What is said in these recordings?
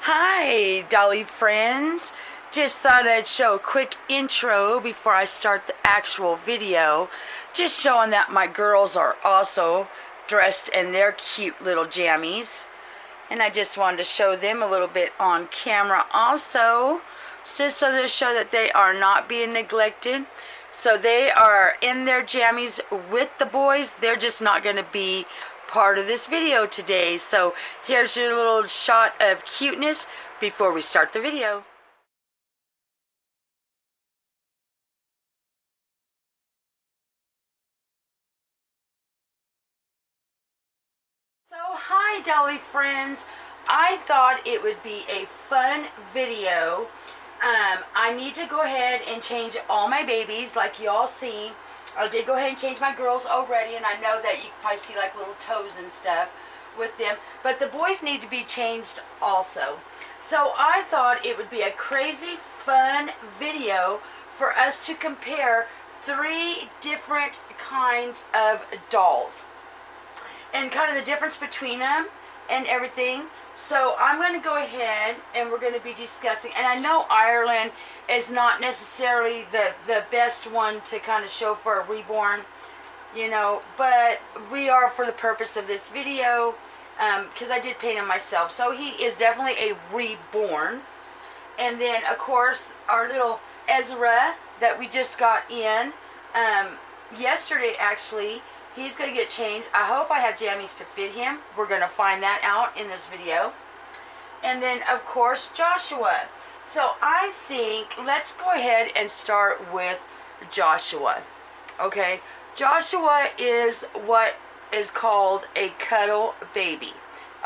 Hi, Dolly friends. Just thought I'd show a quick intro before I start the actual video. Just showing that my girls are also dressed in their cute little jammies. And I just wanted to show them a little bit on camera also. Just so to show that they are not being neglected. So they are in their jammies with the boys. They're just not going to be part of this video today. So here's your little shot of cuteness before we start the video. So hi Dolly friends, I thought it would be a fun video. I need to go ahead and change all my babies like you all see. I did go ahead and change my girls already, and I know that you can probably see like little toes and stuff with them, but the boys need to be changed also. So I thought it would be a crazy fun video for us to compare 3 different kinds of dolls and kind of the difference between them and everything. So I'm going to go ahead and we're going to be discussing, and I know Ireland is not necessarily the best one to kind of show for a reborn, you know, but we are for the purpose of this video, because I did paint him myself. So he is definitely a reborn. And then of course our little Ezra that we just got in yesterday, actually, he's going to get changed. I hope I have jammies to fit him. We're going to find that out in this video. And then, of course, Joshua. So I think let's go ahead and start with Joshua. Okay? Joshua is what is called a cuddle baby.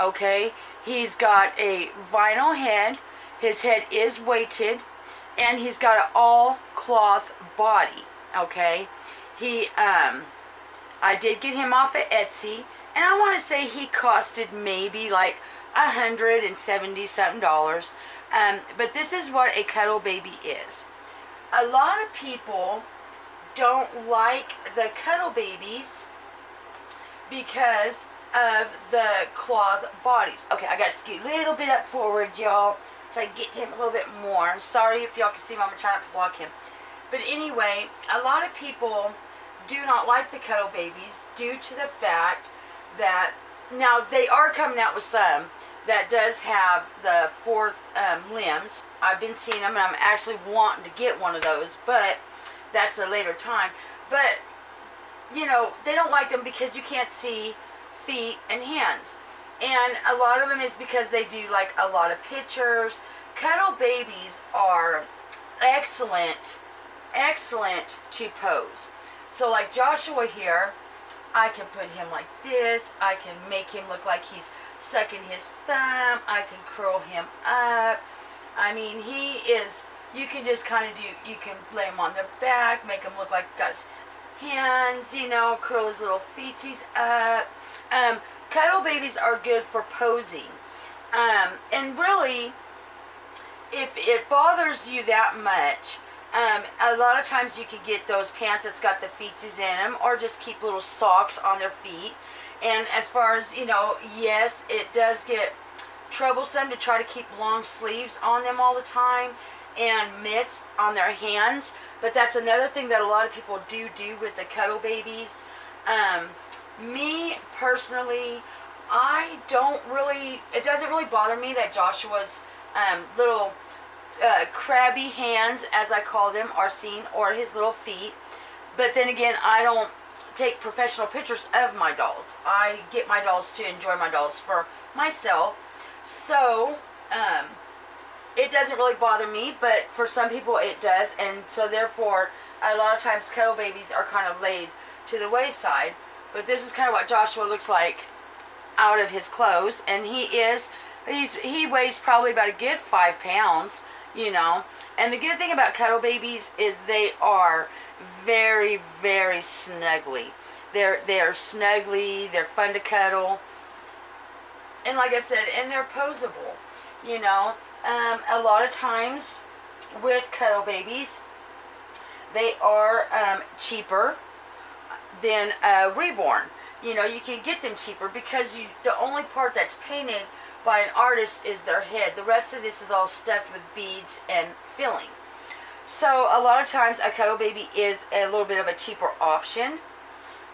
Okay? He's got a vinyl head. His head is weighted. And he's got an all cloth body. Okay? I did get him off of Etsy, and I want to say he costed maybe like $170 something. But this is what a cuddle baby is. A lot of people don't like the cuddle babies because of the cloth bodies. Okay, I got to scoot a little bit up forward, y'all, so I can get to him a little bit more. Sorry if y'all can see him. I'm going to try not to block him. But anyway, a lot of people do not like the cuddle babies due to the fact that now they are coming out with some that does have the 4th limbs. I've been seeing them, and I'm actually wanting to get one of those, but that's a later time. But you know, they don't like them because you can't see feet and hands, and a lot of them is because they do like a lot of pictures. Cuddle babies are excellent to pose. So like Joshua here, I can put him like this. I can make him look like he's sucking his thumb. I can curl him up. I mean, he is, you can just kind of do, you can lay him on their back, make him look like he's got his hands, you know, curl his little feetsies up. Cuddle babies are good for posing. And really, if it bothers you that much, a lot of times you can get those pants that's got the feetsies in them, or just keep little socks on their feet. And as far as, you know, yes, it does get troublesome to try to keep long sleeves on them all the time and mitts on their hands. But that's another thing that a lot of people do with the cuddle babies. Me personally, it doesn't really bother me that Joshua's little crabby hands, as I call them, are seen, or his little feet. But then again, I don't take professional pictures of my dolls. I get my dolls to enjoy my dolls for myself. So it doesn't really bother me, but for some people it does, and so therefore a lot of times cuddle babies are kind of laid to the wayside. But this is kind of what Joshua looks like out of his clothes, and he weighs probably about a good 5 pounds. You know, and the good thing about cuddle babies is they are very, very snuggly. They're snuggly. They're fun to cuddle, and like I said, and they're posable. You know, a lot of times with cuddle babies, they are cheaper than reborn. You know, you can get them cheaper because the only part that's painted by an artist is their head. The rest of this is all stuffed with beads and filling. So a lot of times a Cuddle Baby is a little bit of a cheaper option,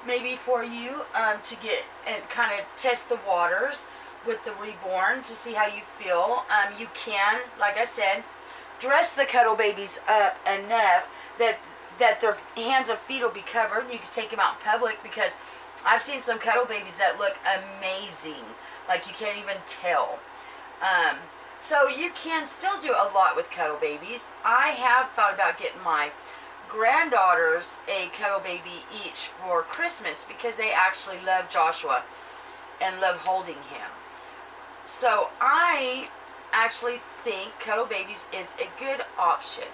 maybe for you to get and kind of test the waters with the reborn to see how you feel. You can, like I said, dress the Cuddle Babies up enough that their hands and feet will be covered, and you can take them out in public, because I've seen some Cuddle Babies that look amazing, like you can't even tell. So you can still do a lot with Cuddle Babies. I have thought about getting my granddaughters a Cuddle Baby each for Christmas, because they actually love Joshua and love holding him. So I actually think Cuddle Babies is a good option,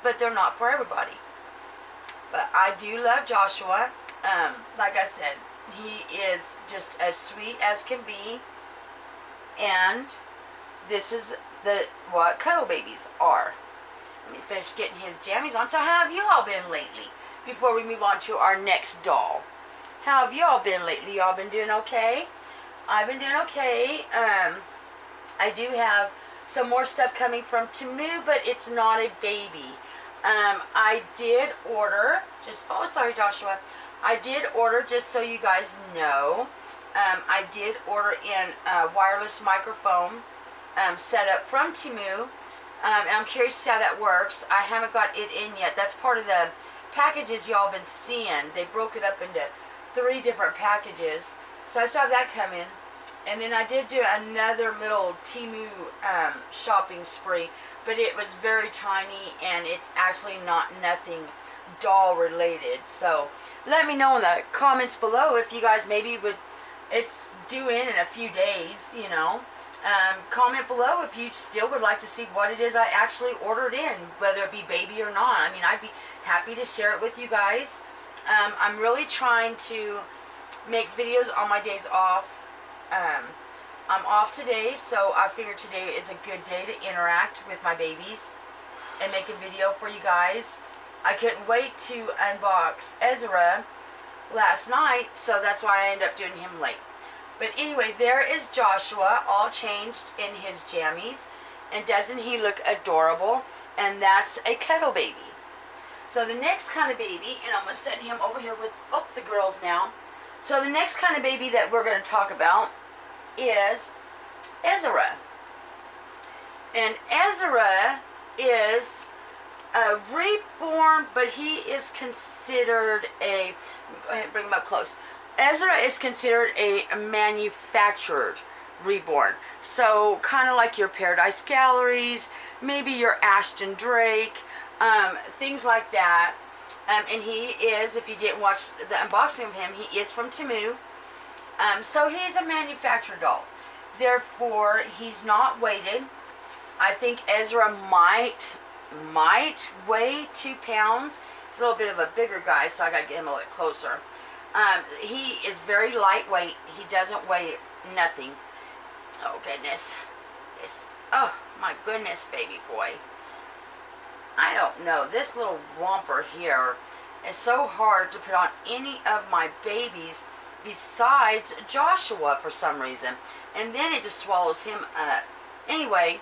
but they're not for everybody. But I do love Joshua. Like I said, he is just as sweet as can be, and this is what Cuddle Babies are. Let me finish getting his jammies on. So how have you all been lately, before we move on to our next doll? How have you all been lately? Y'all been doing okay? I've been doing okay. I do have some more stuff coming from Temu, but it's not a baby. I did order, oh sorry Joshua, I did order, just so you guys know, I did order in a wireless microphone set up from Temu, and I'm curious to see how that works. I haven't got it in yet. That's part of the packages y'all been seeing. They broke it up into 3 different packages, so I still have that coming. And then I did do another little Temu shopping spree, but it was very tiny, and it's actually nothing doll related. So let me know in the comments below if you guys maybe would, it's due in a few days, you know. Comment below if you still would like to see what it is I actually ordered in, whether it be baby or not. I mean, I'd be happy to share it with you guys. I'm really trying to make videos on my days off. I'm off today, so I figured today is a good day to interact with my babies and make a video for you guys. I couldn't wait to unbox Ezra last night, so that's why I ended up doing him late. But anyway, there is Joshua, all changed in his jammies, and doesn't he look adorable? And that's a Cuddle Baby. So the next kind of baby, and I'm going to set him over here with, the girls now. So the next kind of baby that we're going to talk about is Ezra. And Ezra is a reborn, but he is considered a, go ahead and bring him up close. Ezra is considered a manufactured reborn. So kind of like your Paradise Galleries, maybe your Ashton Drake, things like that. And he is, if you didn't watch the unboxing of him, he is from Temu. So he's a manufactured doll. Therefore, he's not weighted. I think Ezra might weigh 2 pounds. He's a little bit of a bigger guy, so I got to get him a little closer. He is very lightweight. He doesn't weigh nothing. Oh, goodness. Oh, my goodness, baby boy. I don't know. This little romper here is so hard to put on any of my babies besides Joshua for some reason. And then it just swallows him up. Anyway,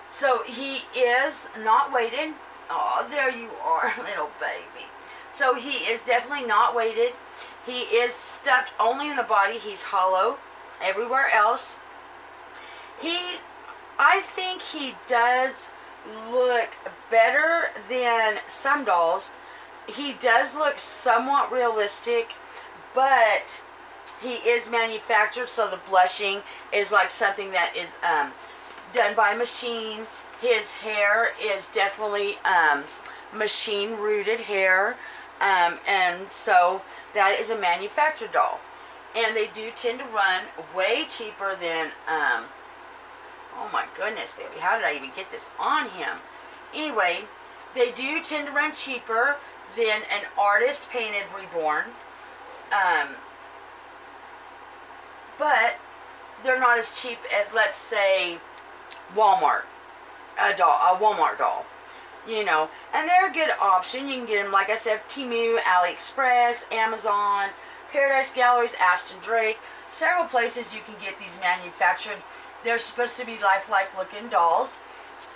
so he is not weighted. Oh, there you are, little baby. So he is definitely not weighted. He is stuffed only in the body. He's hollow everywhere else. I think he does look better than some dolls. He does look somewhat realistic, but he is manufactured, so the blushing is like something that is done by machine. His hair is definitely machine rooted hair, and so that is a manufactured doll. And they do tend to run way cheaper than oh my goodness, baby, how did I even get this on him? Anyway, they do tend to run cheaper than an artist painted reborn, but they're not as cheap as, let's say, Walmart, a Walmart doll, you know. And they're a good option. You can get them, like I said, Temu, AliExpress, Amazon, Paradise Galleries, Ashton Drake, several places you can get these manufactured. They're supposed to be lifelike looking dolls.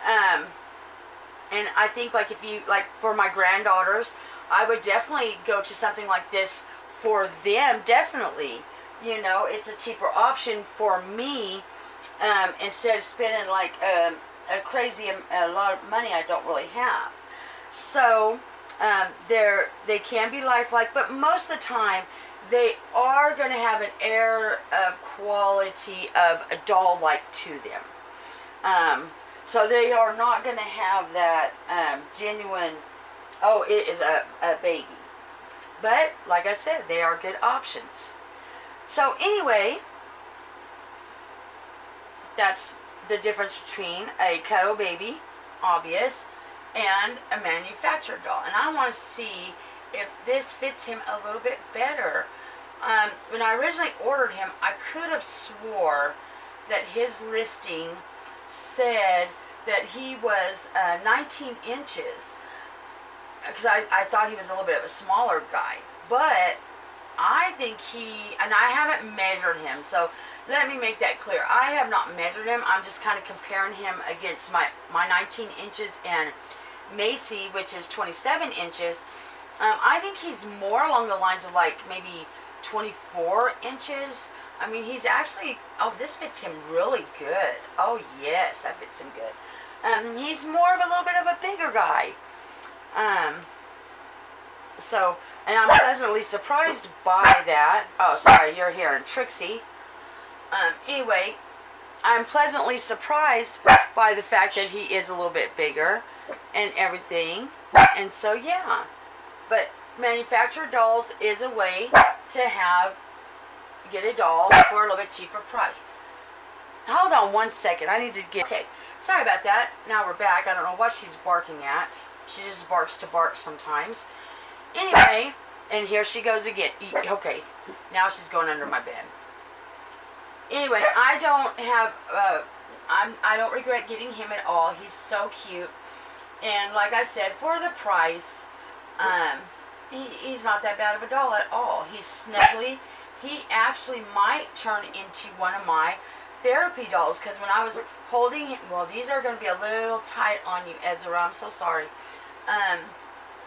And I think, like, if you, like, for my granddaughters, I would definitely go to something like this for them, definitely. You know, it's a cheaper option for me, instead of spending, like, a lot of money I don't really have. So, they can be lifelike, but most of the time, they are going to have an air of quality of a doll-like to them. So they are not going to have that genuine, oh, it is a baby. But, like I said, they are good options. So anyway, that's the difference between a Cuddle Baby, obvious, and a manufactured doll. And I want to see if this fits him a little bit better. When I originally ordered him, I could have swore that his listing said that he was 19 inches, because I thought he was a little bit of a smaller guy. But I think and I haven't measured him, so let me make that clear. I have not measured him. I'm just kind of comparing him against my 19 inches and Macy, which is 27 inches. I think he's more along the lines of, like, maybe 24 inches. I mean, he's actually, oh, this fits him really good. Oh, yes, that fits him good. He's more of a little bit of a bigger guy. So, and I'm pleasantly surprised by that. Oh, sorry, you're hearing Trixie. Anyway, I'm pleasantly surprised by the fact that he is a little bit bigger and everything. And so, yeah. But manufactured dolls is a way to get a doll for a little bit cheaper price. Hold on one second. I need to get... Okay, sorry about that. Now we're back. I don't know what she's barking at. She just barks to bark sometimes. Anyway, and here she goes again. Okay, now she's going under my bed. Anyway, I don't have... I don't regret getting him at all. He's so cute. And like I said, for the price... he's not that bad of a doll at all. He's snuggly. He actually might turn into one of my therapy dolls, because when I was holding him, well, these are going to be a little tight on you, Ezra, I'm so sorry.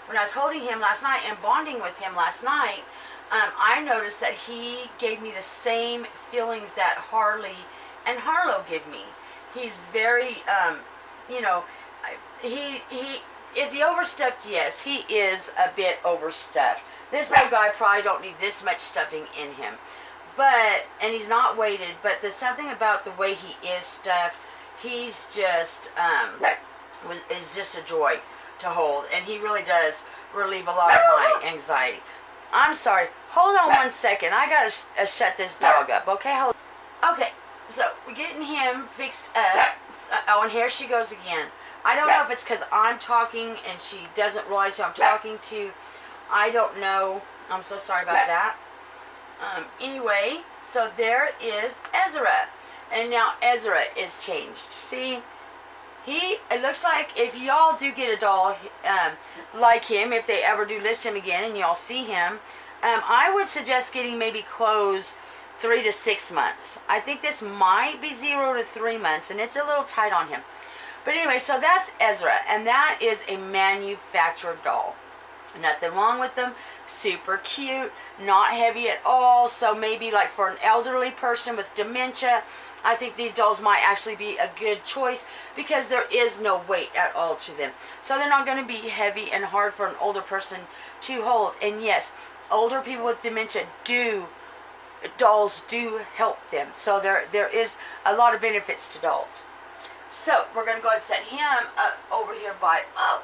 When I was holding him last night and bonding with him last night, I noticed that he gave me the same feelings that Harley and Harlow give me. He's very, you know, is he overstuffed? Yes, he is a bit overstuffed. This little guy probably don't need this much stuffing in him. But, and he's not weighted, but there's something about the way he is stuffed. He's just, is just a joy to hold. And he really does relieve a lot of my anxiety. I'm sorry. Hold on one second. I gotta shut this dog up, okay? Hold. Okay, so we're getting him fixed up. Oh, and here she goes again. I don't know if it's because I'm talking and she doesn't realize who I'm talking to. I don't know. I'm so sorry about that. Anyway, so there is Ezra. And now Ezra is changed. See, it looks like if y'all do get a doll like him, if they ever do list him again and y'all see him, I would suggest getting maybe clothes 3 to 6 months. I think this might be 0 to 3 months, and it's a little tight on him. But anyway, so that's Ezra, and that is a manufactured doll. Nothing wrong with them. Super cute, not heavy at all. So maybe like for an elderly person with dementia, I think these dolls might actually be a good choice, because there is no weight at all to them. So they're not going to be heavy and hard for an older person to hold. And yes, older people with dementia dolls do help them. So there is a lot of benefits to dolls. So we're going to go ahead and set him up over here by... Oh,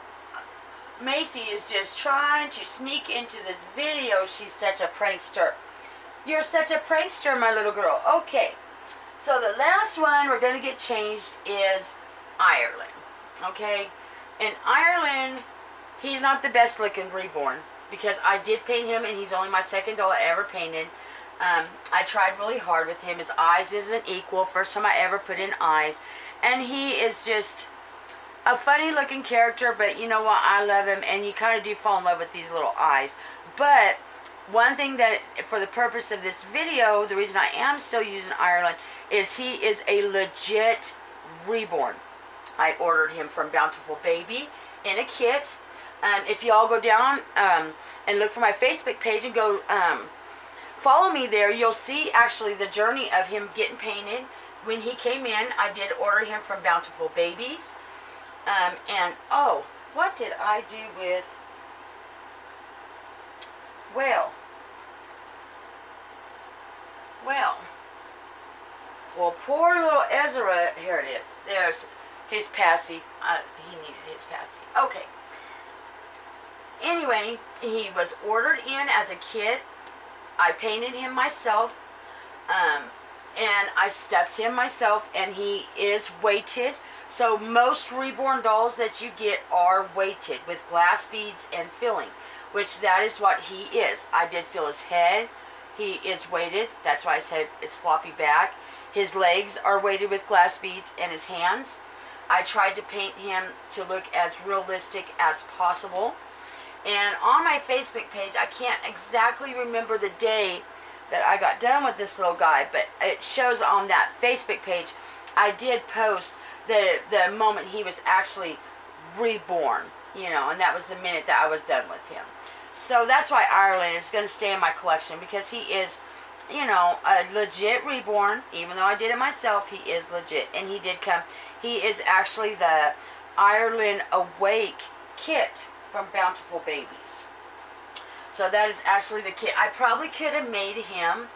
Macy is just trying to sneak into this video. She's such a prankster. You're such a prankster, my little girl. Okay, so the last one we're going to get changed is Ireland. Okay, and Ireland, he's not the best looking reborn, because I did paint him, and he's only my second doll I ever painted. I tried really hard with him. His eyes isn't equal. First time I ever put in eyes. And he is just a funny looking character, but you know what? I love him, and you kind of do fall in love with these little eyes. But one thing that, for the purpose of this video, the reason I am still using Ireland is he is a legit reborn. I ordered him from Bountiful Baby in a kit. If y'all go down and look for my Facebook page and go follow me there, you'll see actually the journey of him getting painted. When he came in, I did order him from Bountiful Babies. And, oh, what did I do with... Well, poor little Ezra, here it is. There's his passy. He needed his passy. Okay. Anyway, he was ordered in as a kit. I painted him myself. And I stuffed him myself, and he is weighted. So most reborn dolls that you get are weighted with glass beads and filling, which that is what he is. I did fill his head. He is weighted. That's why his head is floppy back. His legs are weighted with glass beads, and his hands. I tried to paint him to look as realistic as possible. And on my Facebook page, I can't exactly remember the day that I got done with this little guy, but it shows on that Facebook page, I did post the moment he was actually reborn, you know, and that was the minute that I was done with him. So that's why Ireland is going to stay in my collection, because he is, you know, a legit reborn. Even though I did it myself, he is legit, and he did come. He is actually the Ireland Awake kit from Bountiful Babies. So that is actually the kit. I probably could have made him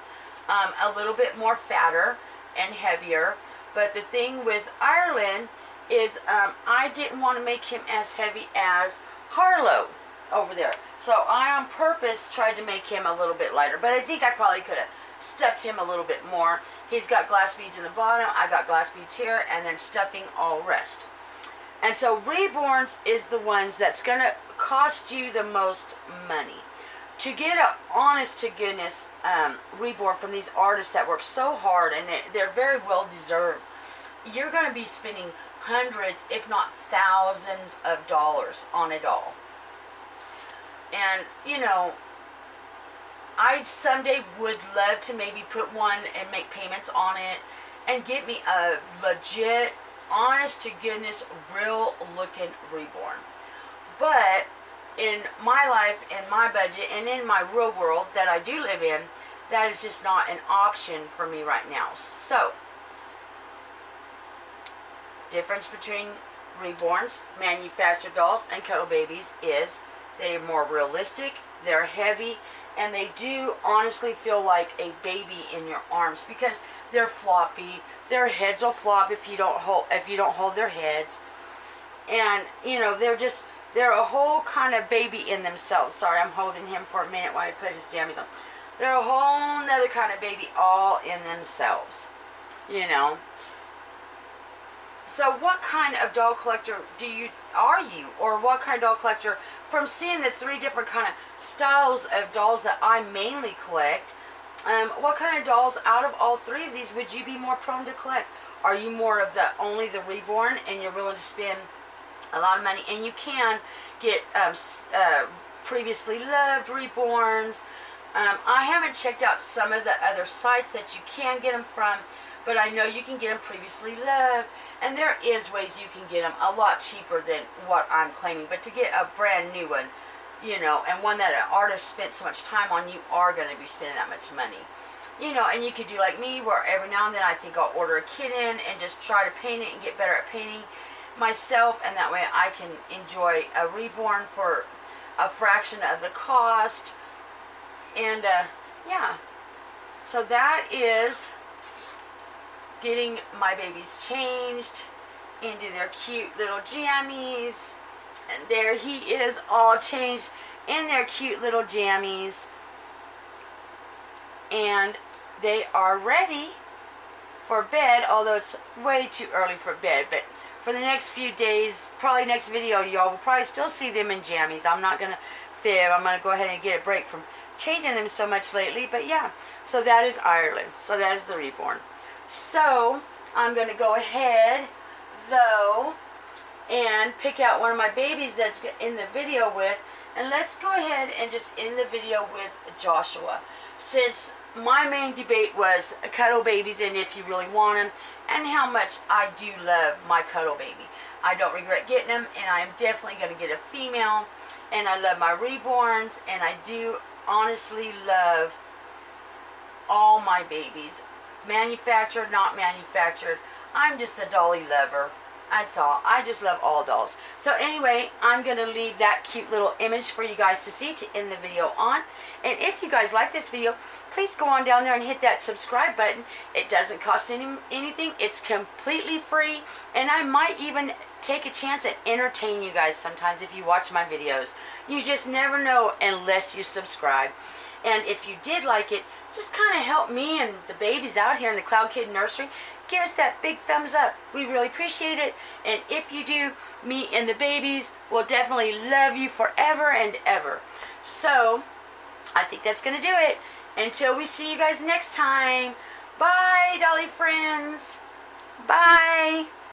a little bit more fatter and heavier. But the thing with Ireland is I didn't want to make him as heavy as Harlow over there. So I on purpose tried to make him a little bit lighter. But I think I probably could have stuffed him a little bit more. He's got glass beads in the bottom. I got glass beads here. And then stuffing all rest. And so Reborns is the ones that's going to cost you the most money. To get an honest to goodness reborn from these artists that work so hard, and they're very well deserved, you're going to be spending hundreds, if not thousands of dollars on a doll. And, you know, I someday would love to maybe put one and make payments on it and get me a legit, honest to goodness, real looking reborn. But in my life, in my budget, and in my real world that I do live in, that is just not an option for me right now. So, difference between reborns, manufactured dolls, and Cuddle Babies is they're more realistic, they're heavy, and they do honestly feel like a baby in your arms because they're floppy. Their heads will flop if you don't hold their heads, and you know they're a whole kind of baby in themselves. Sorry, I'm holding him for a minute while I put his jammies on. They're a whole nother kind of baby all in themselves, you know. So what kind of doll collector are you? Or what kind of doll collector, from seeing the 3 different kind of styles of dolls that I mainly collect, what kind of dolls out of all 3 of these would you be more prone to collect? Are you more of only the reborn and you're willing to spend a lot of money, and you can get previously loved reborns? I haven't checked out some of the other sites that you can get them from, but I know you can get them previously loved, and there is ways you can get them a lot cheaper than what I'm claiming. But to get a brand new one, you know, and one that an artist spent so much time on, you are going to be spending that much money. You know, and you could do like me, where every now and then I think I'll order a kit in and just try to paint it and get better at painting myself, and that way I can enjoy a reborn for a fraction of the cost. And yeah, so that is getting my babies changed into their cute little jammies, and there he is, all changed in their cute little jammies, and they are ready for bed, although it's way too early for bed. But for the next few days, probably next video, y'all will probably still see them in jammies. I'm not going to fib. I'm going to go ahead and get a break from changing them so much lately. But yeah, so that is Ireland. So that is the reborn. So I'm going to go ahead, though, and pick out one of my babies that's in the video with, and let's go ahead and just end the video with Joshua, since my main debate was Cuddle Babies and if you really want them, and how much I do love my Cuddle Baby. I don't regret getting them, and I'm definitely going to get a female, and I love my reborns, and I do honestly love all my babies, manufactured, not manufactured. I'm just a dolly lover. That's all. I just love all dolls. So anyway, I'm going to leave that cute little image for you guys to see to end the video on. And if you guys like this video, please go on down there and hit that subscribe button. It doesn't cost anything. It's completely free. And I might even take a chance and entertain you guys sometimes if you watch my videos. You just never know unless you subscribe. And if you did like it, just kind of help me and the babies out here in the Cloud Kid Nursery. Give us that big thumbs up. We really appreciate it. And if you do, me and the babies will definitely love you forever and ever. So, I think that's going to do it. Until we see you guys next time. Bye, dolly friends. Bye.